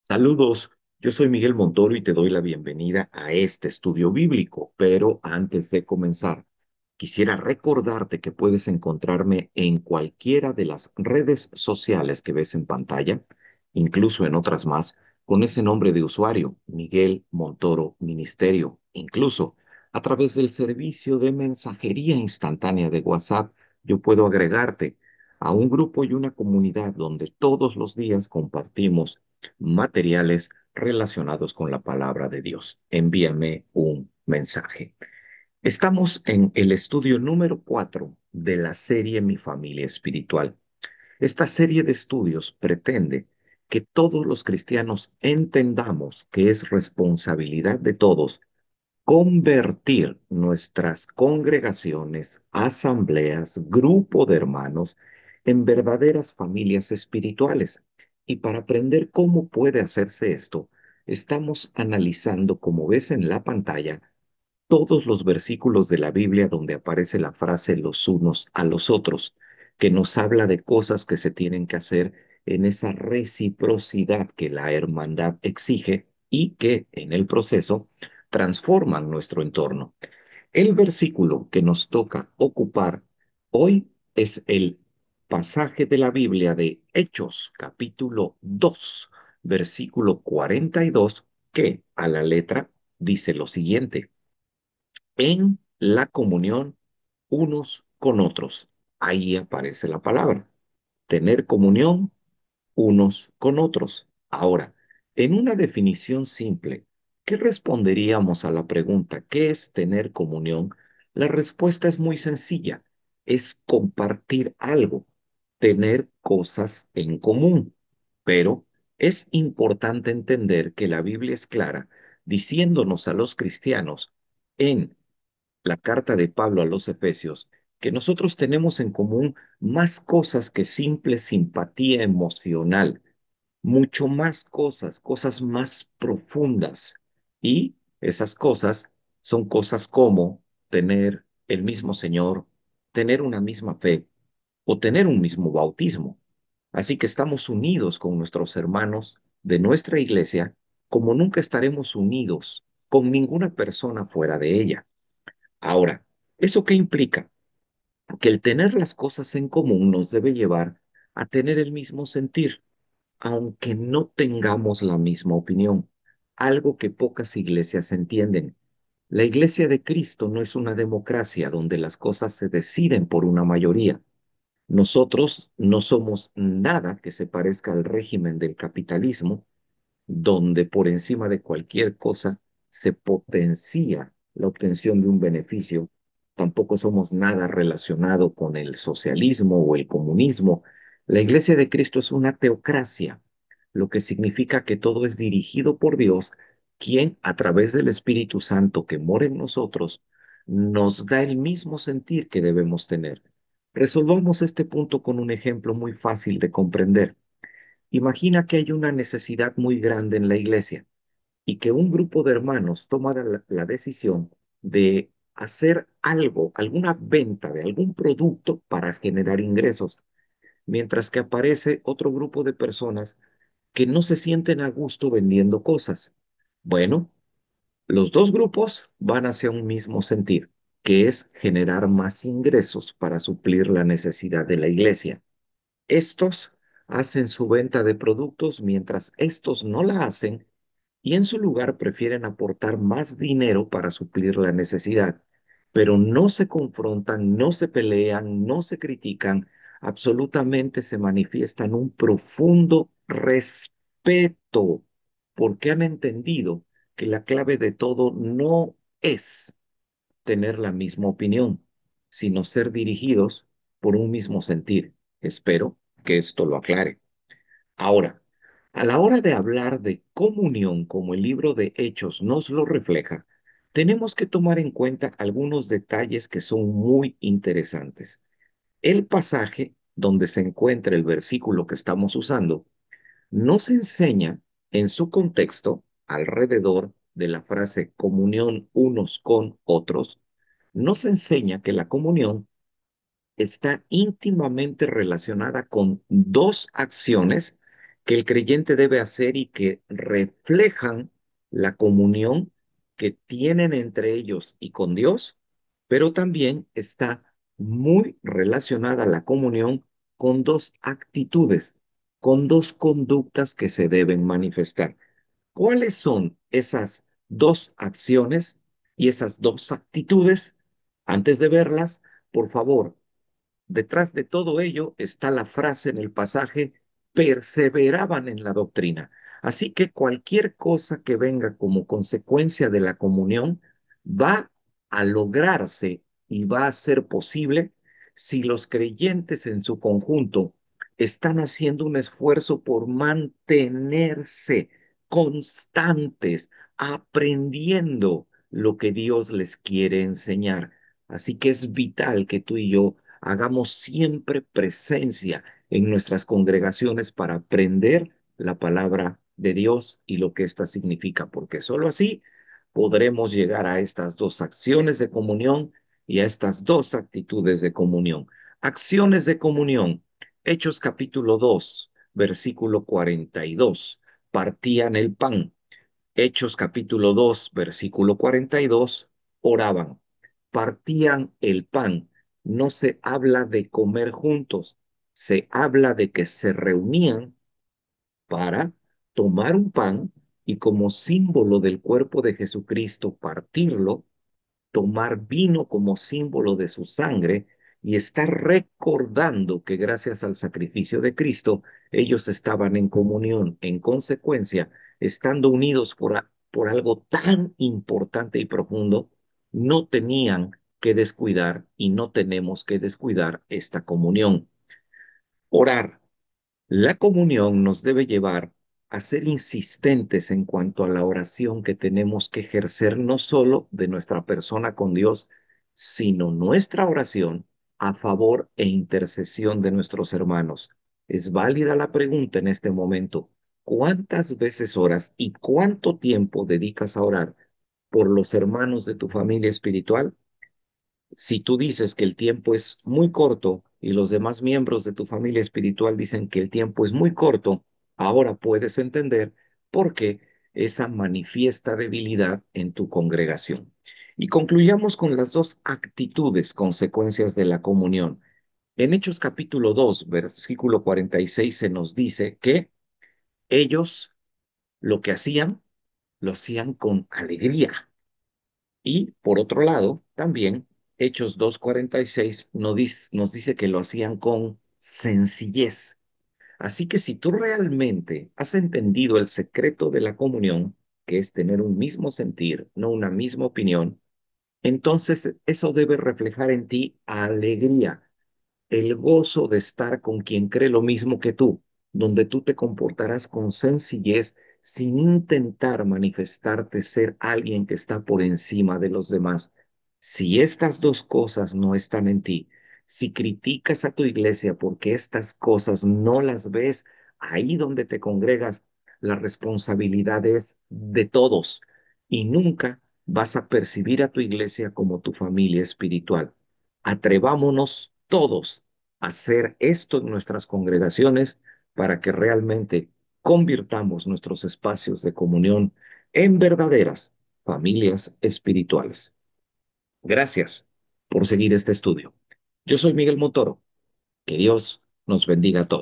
Saludos, yo soy Miguel Montoro y te doy la bienvenida a este estudio bíblico, pero antes de comenzar, quisiera recordarte que puedes encontrarme en cualquiera de las redes sociales que ves en pantalla, incluso en otras más, con ese nombre de usuario, Miguel Montoro Ministerio, incluso a través del servicio de mensajería instantánea de WhatsApp, yo puedo agregarte a un grupo y una comunidad donde todos los días compartimos materiales relacionados con la palabra de Dios. Envíame un mensaje. Estamos en el estudio número 4 de la serie Mi familia espiritual. Esta serie de estudios pretende que todos los cristianos entendamos que es responsabilidad de todos convertir nuestras congregaciones, asambleas, grupo de hermanos en verdaderas familias espirituales. Y para aprender cómo puede hacerse esto, estamos analizando, como ves en la pantalla, todos los versículos de la Biblia donde aparece la frase los unos a los otros, que nos habla de cosas que se tienen que hacer en esa reciprocidad que la hermandad exige y que en el proceso transforman nuestro entorno. El versículo que nos toca ocupar hoy es el pasaje de la Biblia de Hechos, capítulo 2, versículo 42, que a la letra dice lo siguiente: en la comunión unos con otros. Ahí aparece la palabra, tener comunión unos con otros. Ahora, en una definición simple, ¿qué responderíamos a la pregunta ¿qué es tener comunión? La respuesta es muy sencilla, es compartir algo, tener cosas en común. Pero es importante entender que la Biblia es clara, diciéndonos a los cristianos en la carta de Pablo a los Efesios, que nosotros tenemos en común más cosas que simple simpatía emocional, mucho más cosas, cosas más profundas. Y esas cosas son cosas como tener el mismo Señor, tener una misma fe o tener un mismo bautismo. Así que estamos unidos con nuestros hermanos de nuestra iglesia como nunca estaremos unidos con ninguna persona fuera de ella. Ahora, ¿eso qué implica? Que el tener las cosas en común nos debe llevar a tener el mismo sentir, aunque no tengamos la misma opinión, algo que pocas iglesias entienden. La iglesia de Cristo no es una democracia donde las cosas se deciden por una mayoría. Nosotros no somos nada que se parezca al régimen del capitalismo, donde por encima de cualquier cosa se potencia la obtención de un beneficio. Tampoco somos nada relacionado con el socialismo o el comunismo. La Iglesia de Cristo es una teocracia, lo que significa que todo es dirigido por Dios, quien a través del Espíritu Santo que mora en nosotros, nos da el mismo sentir que debemos tener. Resolvamos este punto con un ejemplo muy fácil de comprender. Imagina que hay una necesidad muy grande en la iglesia y que un grupo de hermanos toma la decisión de hacer algo, alguna venta de algún producto para generar ingresos, mientras que aparece otro grupo de personas que no se sienten a gusto vendiendo cosas. Bueno, los dos grupos van hacia un mismo sentir, que es generar más ingresos para suplir la necesidad de la iglesia. Estos hacen su venta de productos mientras estos no la hacen y en su lugar prefieren aportar más dinero para suplir la necesidad, pero no se confrontan, no se pelean, no se critican, absolutamente se manifiestan un profundo respeto porque han entendido que la clave de todo no es tener la misma opinión, sino ser dirigidos por un mismo sentir. Espero que esto lo aclare. Ahora, a la hora de hablar de comunión, como el libro de Hechos nos lo refleja, tenemos que tomar en cuenta algunos detalles que son muy interesantes. El pasaje donde se encuentra el versículo que estamos usando nos enseña en su contexto, alrededor de la frase comunión unos con otros, nos enseña que la comunión está íntimamente relacionada con dos acciones que el creyente debe hacer y que reflejan la comunión que tienen entre ellos y con Dios, pero también está muy relacionada la comunión con dos actitudes, con dos conductas que se deben manifestar. ¿Cuáles son esas dos acciones y esas dos actitudes? Antes de verlas, por favor, detrás de todo ello está la frase en el pasaje, perseveraban en la doctrina. Así que cualquier cosa que venga como consecuencia de la comunión va a lograrse y va a ser posible si los creyentes en su conjunto están haciendo un esfuerzo por mantenerse constantes, aprendiendo lo que Dios les quiere enseñar. Así que es vital que tú y yo hagamos siempre presencia en nuestras congregaciones para aprender la palabra de Dios y lo que ésta significa, porque sólo así podremos llegar a estas dos acciones de comunión y a estas dos actitudes de comunión. Acciones de comunión. Hechos capítulo 2, versículo 42. Partían el pan. Hechos capítulo 2, versículo 42, oraban, partían el pan. No se habla de comer juntos, se habla de que se reunían para tomar un pan y como símbolo del cuerpo de Jesucristo partirlo, tomar vino como símbolo de su sangre y estar recordando que gracias al sacrificio de Cristo ellos estaban en comunión. En consecuencia, estando unidos por algo tan importante y profundo, no tenían que descuidar y no tenemos que descuidar esta comunión. Orar. La comunión nos debe llevar a ser insistentes en cuanto a la oración que tenemos que ejercer no solo de nuestra persona con Dios, sino nuestra oración a favor e intercesión de nuestros hermanos. Es válida la pregunta en este momento. ¿Cuántas veces oras y cuánto tiempo dedicas a orar por los hermanos de tu familia espiritual? Si tú dices que el tiempo es muy corto y los demás miembros de tu familia espiritual dicen que el tiempo es muy corto, ahora puedes entender por qué esa manifiesta debilidad en tu congregación. Y concluyamos con las dos actitudes, consecuencias de la comunión. En Hechos capítulo 2, versículo 46 se nos dice que ellos lo que hacían, lo hacían con alegría. Y por otro lado, también Hechos 2:46 nos dice que lo hacían con sencillez. Así que si tú realmente has entendido el secreto de la comunión, que es tener un mismo sentir, no una misma opinión, entonces eso debe reflejar en ti alegría, el gozo de estar con quien cree lo mismo que tú, donde tú te comportarás con sencillez sin intentar manifestarte ser alguien que está por encima de los demás. Si estas dos cosas no están en ti, si criticas a tu iglesia porque estas cosas no las ves ahí donde te congregas, la responsabilidad es de todos y nunca vas a percibir a tu iglesia como tu familia espiritual. Atrevámonos todos a hacer esto en nuestras congregaciones para que realmente convirtamos nuestros espacios de comunión en verdaderas familias espirituales. Gracias por seguir este estudio. Yo soy Miguel Montoro. Que Dios nos bendiga a todos.